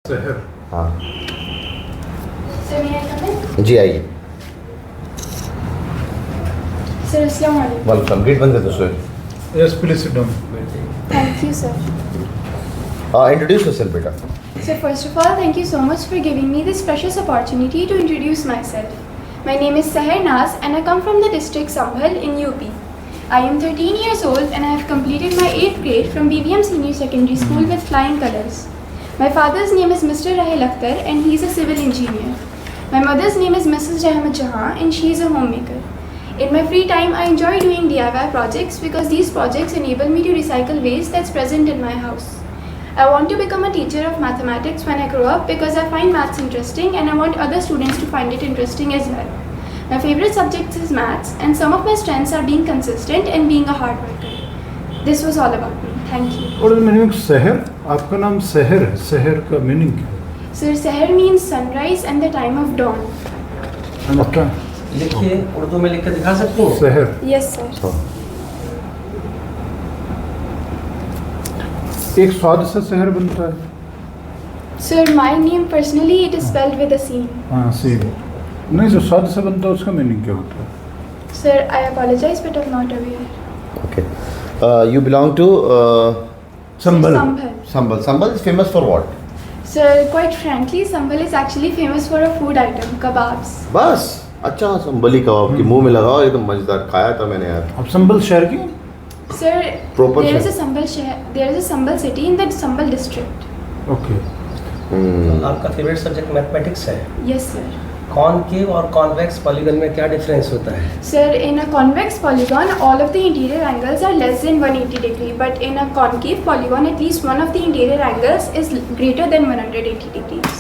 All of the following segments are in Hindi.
शहर। हाँ sir may I come in? जी आइए। Sir, अस्सलाम वालेकुम। वेलकम। गेट बंद कर दो sir. Yes please sit down. Thank you, sir. Introduce yourself बेटा। So first of all, thank you so much for giving me this precious opportunity to introduce myself. My name is Seher Naz and I come from the district Sambhal in UP. I am 13 years old and I have completed my 8th grade from BVM Senior Secondary School with flying colours. My father's name is Mr. Rahil Akhtar and he is a civil engineer. My mother's name is Mrs. Rahmat Jahan and she is a homemaker. In my free time, I enjoy doing DIY projects because these projects enable me to recycle waste that's present in my house. I want to become a teacher of mathematics when I grow up because I find maths interesting and I want other students to find it interesting as well. My favorite subject is maths and some of my strengths are being consistent and being a hard worker. This was all about me. Thank you. और मीनिंग शहर, आपका नाम शहर है, शहर का मीनिंग क्या है? Sir, Seher means sunrise and the time of dawn. Okay. लिखिए, उर्दू में लिख कर दिखा सकती हैं? शहर। Yes, sir. एक स्वाद से शहर बनता है। Sir, my name personally it is spelled with a C. हाँ सी। नहीं जो स्वाद से बनता है उसका मीनिंग क्या होता है? Sir, I apologize but I'm not aware. Okay. You belong to Sambhal. Sambhal. Sambhal. Sambhal is famous for what? Sir, quite frankly, Sambhal is actually famous for a food item, kebabs. बस। अच्छा संबली कबाब की मुंह में लगाओ, एकदम मजेदार खाया था मैंने यार। अब संभल शहर की? Sir, Proper there is Sambhal. a Sambhal there is a Sambhal city in the Sambhal district. Okay. आपका फेवरेट सब्जेक्ट मैथमेटिक्स है। Yes, sir. कॉनकेव और कॉन्वेक्स पॉलीगन में क्या डिफरेंस होता है? Sir, in a convex polygon, all of the interior angles are less than 180 degree, but in a concave polygon, at least one of the interior angles is greater than 180 degrees.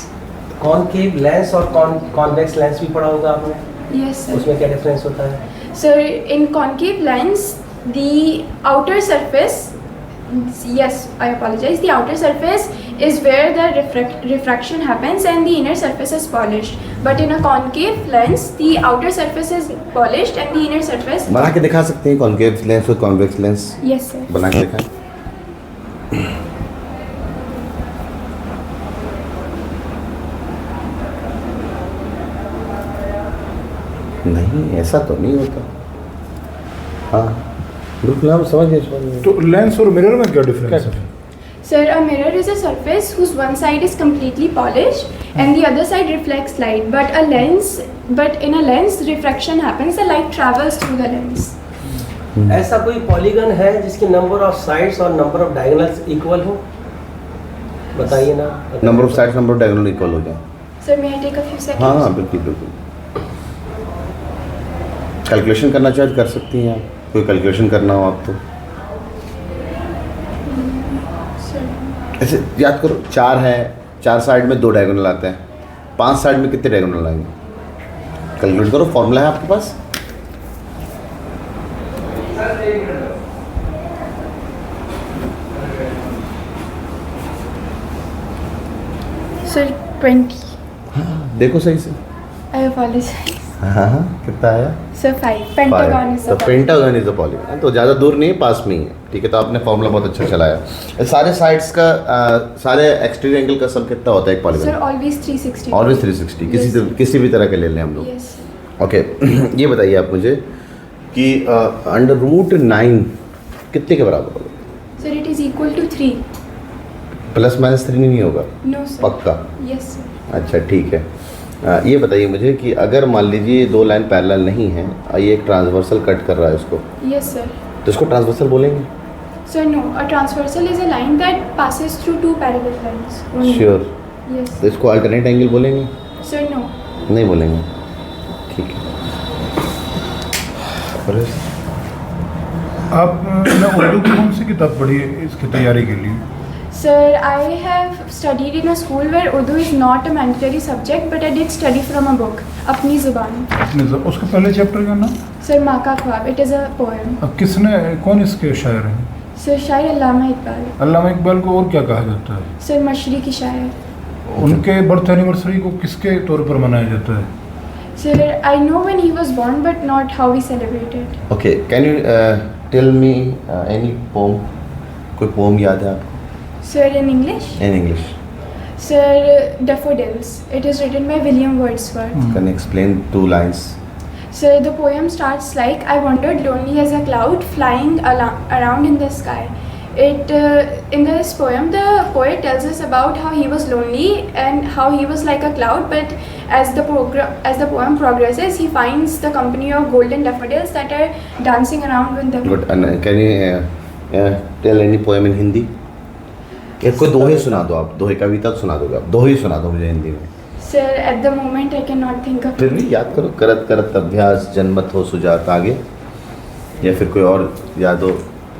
Concave lens और कॉन्वेक्स लेंस भी पढ़ा होगा आपने, Yes, sir. उसमें क्या डिफरेंस होता है? Sir, in concave lens, the outer surface, yes, I apologize, the outer surface is where the refraction happens and the inner surface is polished. But in a concave lens, the outer surface is polished and the inner surface. बना के दिखा सकते हैं कॉन्केव लेंस और कॉन्वेक्स लेंस? Yes, sir. बना के दिखाएं। नहीं ऐसा तो नहीं होता। हाँ बिल्कुल हम समझ गए। तो लेंस और मिरर में क्या डिफरेंस है? Sir, a mirror is a surface whose one side is completely polished and the other side reflects light. But in a lens, refraction happens. The light travels through the lens. ऐसा कोई पॉलीगन है जिसके नंबर ऑफ साइड्स और नंबर ऑफ डायगोनल्स इक्वल हो? बताइए ना। Number of sides number of diagonal equal हो जाए। Sir, may I take a few seconds? हाँ हाँ बिल्कुल बिल्कुल। कैलकुलेशन करना चाहे तो कर सकती हैं आप, कोई कैलकुलेशन करना हो आप तो। Sir. ऐसे याद करो, 4 है, 4 साइड में 2 डायगोनल आते हैं, 5 साइड में कितने डायगोनल आएंगे? कैलकुलेट करो, फॉर्मूला है आपके पास। Sir, 20. देखो सही से। I apologize. हाँ हाँ कितना आया? Sir, 5. Pentagon is तो a pentagon is a polygon, तो ज़्यादा दूर नहीं है, पास में ही है। ठीक है, तो आपने फॉर्मूला बहुत अच्छा चलाया। सारे साइड्स का सारे एक्सटीरियर एंगल का सम कितना होता है एक Sir, polygon? always 360. Always 360। Yes. किसी भी तरह के ले लें हम लोग। Yes. ओके। ये बताइए आप मुझे कि √9 कितने के बराबर होगा? Sir, it is equal to 3. ±3 नहीं होगा? No, sir. पक्का? Yes, sir. अच्छा ठीक है। ये बताइए मुझे कि अगर मान लीजिए 2 लाइन पैरेलल नहीं है, ये एक ट्रांसवर्सल कट कर रहा है उसको, Yes, sir. तो इसको ट्रांसवर्सल बोलेंगे? Sir, no. A transversal is a line that passes through 2 parallel lines. only. Sure. Yes. तो इसको अल्टरनेट एंगल बोलेंगे? Sir, no. नहीं बोलेंगे। ठीक है। और आपने उर्दू की कौन सी किताब पढ़ी है इसकी तैयारी के लिए? Sir, I have studied in a school where Urdu is not a mandatory subject, but I did study from a book, अपनी ज़ुबान. उसके पहले चैप्टर का नाम? Sir, माँ का ख्वाब. It is a poem. अब किसने, कौन इसके शायर हैं? Sir, शायर अल्लामा इकबाल. अल्लामा इकबाल को और क्या कहा जाता है? Sir, मशरिकी शायर. उनके बर्थ एनिवर्सरी को किसके तौर पर मनाया जाता है? Sir, I know when he was born, but not how we celebrate it. Okay, can you tell me any poem? कोई पोम याद है आपको? Sir, in English? In English. Sir, Daffodils. It is written by William Wordsworth. Can explain 2 lines. Sir, the poem starts like, I wandered lonely as a cloud flying around in the sky. In this poem, the poet tells us about how he was lonely and how he was like a cloud, but as the poem progresses, he finds the company of golden daffodils that are dancing around with the... Good. And can you tell any poem in Hindi? एक कोई दोहे सुना दो आप, दोहे कविता सुना दोगे आप, दोहे सुना दो मुझे हिंदी में. Sir, at the moment I cannot think of... फिर भी याद करो. करत करत अभ्यास जनमत हो सुजात आगे, या फिर कोई और याद हो.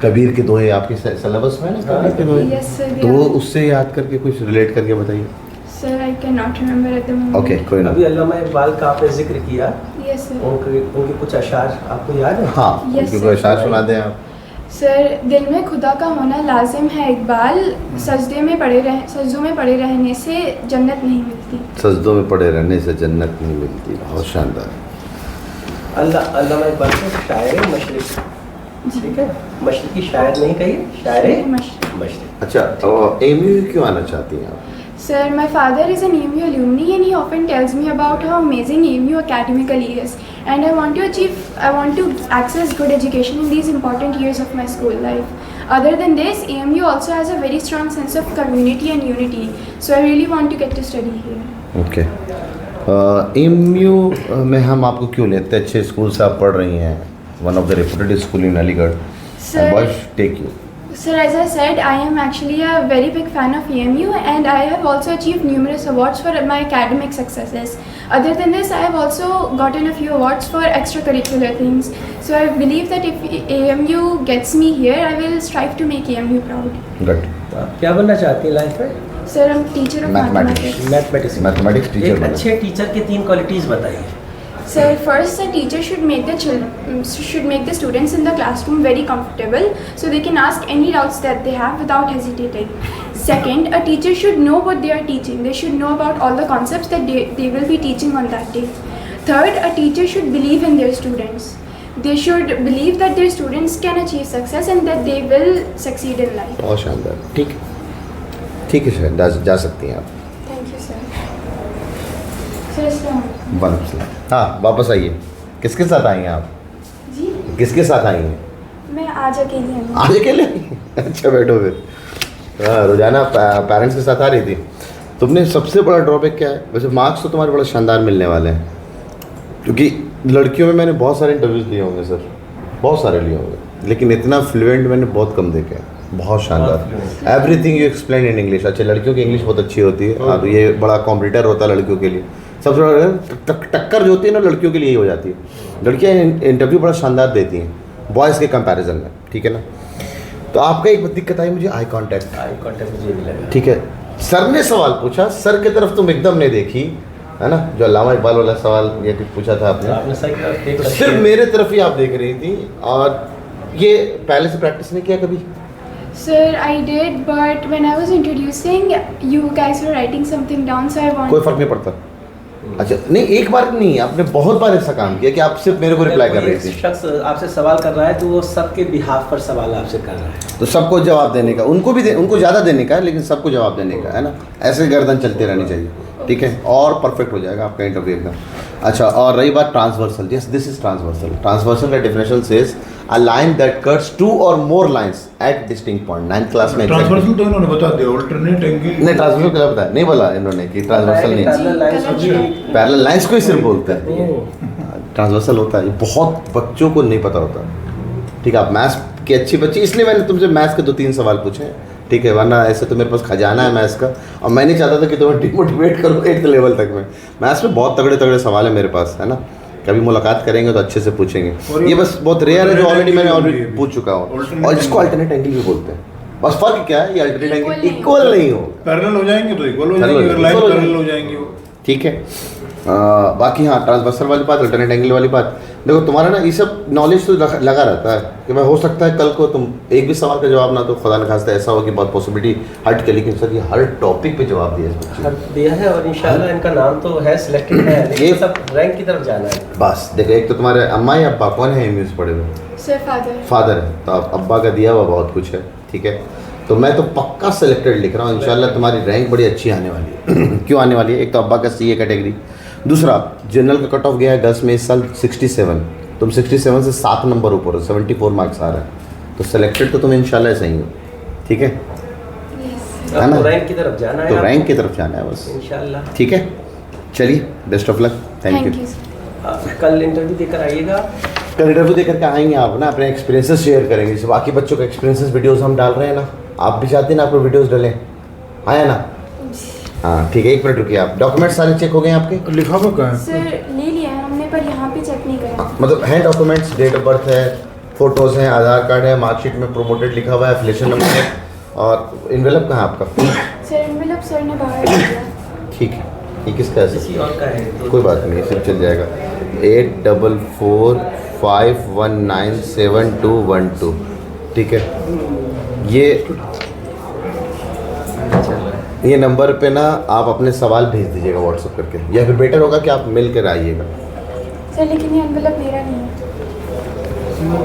कबीर के दोहे आपके सिलेबस में है ना, कबीर के दोहे. Yes, sir. तो वो उससे याद करके कुछ रिलेट करके बताइए. Sir, I cannot remember at the moment. Okay, कोई ना. अभी अल्लामा इकबाल का आपने जिक्र किया, Yes, sir. उनके कुछ अशार आपको याद है? हाँ, Yes, उनके sir. कोई अशार सुना दें आप. सर, दिल में खुदा का होना लाजिम है इकबाल, सजदों में पड़े रहने से जन्नत नहीं मिलती. सजदों में पड़े रहने से जन्नत नहीं मिलती. बहुत शानदार. अल्लामा इकबाल से शायर मशरिक, ठीक है, मशरिकी शायर नहीं कहिए, शायर मशरिक. अच्छा, एमयू क्यों आना चाहती हैं आप? Sir, my father is an AMU alumni and he often tells me about how amazing AMU academically is, and I want to access good education in these important years of my school life. Other than this, AMU also has a very strong sense of community and unity, so I really want to get to study here. Okay. MU में हम आपको क्यों लेते हैं? अच्छे स्कूल से आप पढ़ रही हैं, one of the reputed school in Aligarh. Sir, बस take you. Sir, as I said, I am actually a very big fan of AMU and I have also achieved numerous awards for my academic successes. Other than this, I have also gotten a few awards for extracurricular things. So I believe that if AMU gets me here, I will strive to make AMU proud. Good. आप क्या बनना चाहती हैं लाइफ में? Sir, I'm teacher of Mathematics. mathematics. Mathematics teacher एक बने. अच्छे टीचर की 3 क्वालिटीज बताइए. Sir, first a teacher should make the students in the classroom very comfortable so they can ask any doubts that they have without hesitating. Second, a teacher should know what they are teaching. They should know about all the concepts that they will be teaching on that day. Third, a teacher should believe in their students. They should believe that their students can achieve success and that they will succeed in life. बहुत शानदार. ठीक है सर, जा सकती हैं आप. Thank you, sir. Sir, Islam. One. हाँ, वापस आइए. किसके साथ आई हैं आप? जी, किसके साथ आई हैं? मैं आज अकेली हूँ. आज अकेले? अच्छा, बैठो फिर. हाँ, रोजाना पेरेंट्स के साथ आ रही थी. तुमने सबसे बड़ा ड्रॉबैक क्या है? वैसे मार्क्स तो तुम्हारे बड़ा शानदार मिलने वाले हैं, क्योंकि लड़कियों में मैंने बहुत सारे इंटरव्यूज़ लिए होंगे सर, बहुत सारे लिए होंगे, लेकिन इतना फ्लुएंट मैंने बहुत कम देखे हैं. बहुत शानदार. Everything you explain in English. अच्छा, लड़कियों की इंग्लिश बहुत अच्छी होती है. अब ये बड़ा कॉम्पिटिटर होता है लड़कियों के लिए. सबसे बड़ा टक्कर जो होती है ना लड़कियों के लिए यही हो जाती है. लड़कियाँ इंटरव्यू बड़ा शानदार देती हैं बॉयज़ के कंपैरिजन में, ठीक है ना. तो आपका एक दिक्कत आई मुझे, आई कांटेक्ट मुझे भी लगा. ठीक है. सर ने सवाल पूछा, सर की तरफ तुम एकदम नहीं देखी, है ना, जो अल्लामा इकबाल वाला सवाल ये कुछ पूछा था आपने सही. तो सिर्फ मेरे तरफ ही आप देख रही थी. और ये पहले से प्रैक्टिस नहीं किया कभी? Sir, I did, but when I was introducing, you guys were writing something down, so I कोई wanted... फर्क नहीं पड़ता. अच्छा, नहीं, एक बार नहीं, आपने बहुत बार ऐसा काम किया कि आप सिर्फ मेरे को रिप्लाई कर रही थी. शख्स आपसे सवाल कर रहा है तो वो सबके बिहाफ पर सवाल आपसे कर रहा है, तो सबको जवाब देने का, उनको ज़्यादा देने का है, लेकिन सबको जवाब देने का है ना. ऐसे गर्दन चलती रहनी चाहिए, ठीक है, और परफेक्ट हो जाएगा आपका इंटरव्यू एकदम. अच्छा, और रही बात transversal. Yes, this is transversal. Transversal का definition says a line that cuts 2 or more lines at distinct point. 9th class में ट्रांसवर्सल तो इन्होंने बता दिया, अल्टरनेट एंगल. नहीं, ट्रांसवर्सल क्या बताया? नहीं बोला इन्होंने कि ट्रांसवर्सल नहीं. पैरेलल लाइंस को ही सिर्फ बोलते हैं. ट्रांसवर्सल होता है, बहुत बच्चों को नहीं पता होता. ठीक है, आप मैथ्स की अच्छी बच्ची, इसलिए मैंने तुमसे मैथ्स के 2-3 सवाल पूछे, ठीक है, वरना ऐसे तो मेरे पास खजाना है मैथ्स का, और मैं नहीं चाहता था कि तुम्हें डिमोटिवेट करूँ 8th लेवल तक में. मैथ्स में बहुत तगड़े सवाल है मेरे पास, है ना. कभी मुलाकात करेंगे तो अच्छे से पूछेंगे. ये बस बहुत रेयर है जो मैंने पूछ चुका हूँ, और जिसको अल्टरनेट एंगल भी बोलते हैं. बस फर्क क्या है, ये अल्टरनेट एंगल इक्वल नहीं हो. पैरेलल हो जाएंगे तो इक्वल हो जाएंगे, अगर लाइन पैरेलल हो जाएंगी वो. ठीक है. बाकी हाँ, ट्रांसवर्सल वाली बात, अल्टरनेट एंगल वाली बात, देखो तुम्हारा ना ये सब नॉलेज तो लगा रहता है कि मैं हो सकता है कल को तुम एक भी सवाल का जवाब ना तो खुदा न खास्ता ऐसा हो कि बहुत पॉसिबिलिटी हट के, लेकिन सर ये हर टॉपिक पे जवाब दिया है, और इंशाल्लाह इनका नाम तो है, सिलेक्टेड है, लेकिन सब रैंक की तरफ जाना है. बस देखो, एक तो तुम्हारे अम्मा या अब्बा कौन है एमयू से पढ़े हुए? Sir, father. फादर है, तो अब्बा का दिया हुआ बहुत कुछ है, ठीक है. तो मैं तो पक्का सेलेक्टेड लिख रहा हूँ, इंशाल्लाह तुम्हारी रैंक बड़ी अच्छी आने वाली है। क्यों आने वाली है? एक तो अब्बा का सी ए कैटेगरी, दूसरा जनरल का कट ऑफ गया है गर्ल्स में इस साल 67, तुम 67 से 7 नंबर ऊपर हो, 74 मार्क्स आ रहे हैं, तो सेलेक्टेड तो तुम इंशाल्लाह सही हो। ठीक है, Yes. है ना? तो रैंक की तरफ जाना है तो आपको? रैंक की तरफ जाना है बस। इंशाल्लाह। ठीक है, चलिए best of luck, thank Thank you. you. sir. कल इंटरव्यू देकर आइएगा। कल इंटरव्यू देकर के आएंगे आप ना, अपने एक्सपीरियंसेस शेयर करेंगे, जैसे बाकी बच्चों के एक्सपीरियंसेस वीडियोस हम डाल रहे हैं ना, आप भी चाहते हैं ना आप वीडियोस डालें, आया ना? हाँ ठीक है, एक मिनट रुकिए आप, डॉक्यूमेंट सारे चेक हो गए आपके? लिफाफा कहाँ है? सर ले लिया है हमने, पर यहाँ पे चेक नहीं करा। मतलब हैं डॉक्यूमेंट्स, डेट ऑफ बर्थ है, फोटोज़ हैं, आधार कार्ड है, मार्कशीट में प्रोमोटेड लिखा हुआ है, एफिलिएशन नंबर है, और इन्वेलप कहाँ है आपका? सर एनवेलप सर ने बाहर रख दिया। ठीक है, ये किसका है? किसी और का है तो कोई बात नहीं, सब चल जाएगा। 8445197212, ठीक है। ये नंबर पे ना आप अपने सवाल भेज दीजिएगा व्हाट्सएप करके, या फिर बेटर होगा कि आप मिल कर आइएगा। सर लेकिन ये एनवेलप मेरा नहीं है।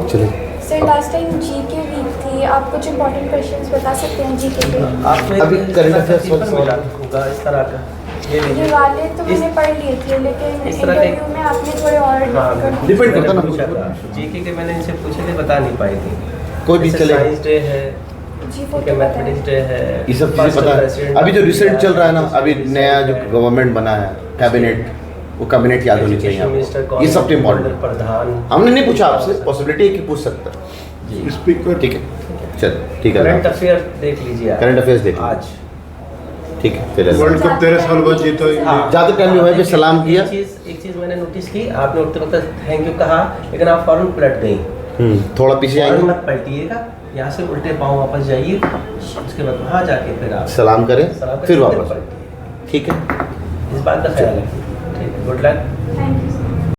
चलिए, sir last time GK week थी, आप कुछ इंपॉर्टेंट क्वेश्चंस बता सकते हैं जीके के? आपको अभी current affairs पेपर वाला मिला सवाल। होगा इस तरह का, ये ये लीजिए। वाले तो इस- मैंने पढ़ लिए थे, लेकिन इस तरह के- इंटरव्यू में आपने थोड़े और हाँ, difficult- Depend करता ना, पूछा कुछ- था। जीके के मैंने इनसे पूछे थे, बता नहीं पाई थी। कोई भी जैसे चलेगा। साइंस डे है, जी ठीक फोटो है, बताएं। मैथमेटिक्स डे है, ये सब चीज़ें फर्स्ट पता प्रेसिडेंट है। अभी जो ऑफ रिसेंट इंडिया, चल रहा है ना, अभी रिसेंट नया जो है, गवर्नमेंट बना है, कैबिनेट, वो कैबिनेट याद होनी चाहिए एजुकेशन मिनिस्टर आपको, कौन ये सब तो है, इम्पोर्टेंट। प्रधान। हमने नहीं पूछा आपसे, पॉसिबिलिटी है कि पूछ सकता है। जी। स्पीकर ठीक है, चल ठीक है, करंट अफेयर देख लीजिए आप। करंट अफेयर्स देख लीजिए। आज ठीक है, चलिए। वर्ल्ड कप 13 साल बाद जीता ही हाँ। नहीं। ज़्यादा टाइम हुआ है, सलाम किया। एक चीज मैंने नोटिस की, आपने उठते वक्त थैंक यू कहा, लेकिन आप फौरन पलट गई। थोड़ा पीछे फौरन आएंगे, मत पलटिएगा, यहाँ से उल्टे पाँव वापस जाइए, उसके बाद वहाँ जाके फिर आप सलाम करें, सलाम फिर करके वापस। पलटिए। ठीक है, इस बात का ख्याल रखिए। ठीक है, good luck. Thank you sir.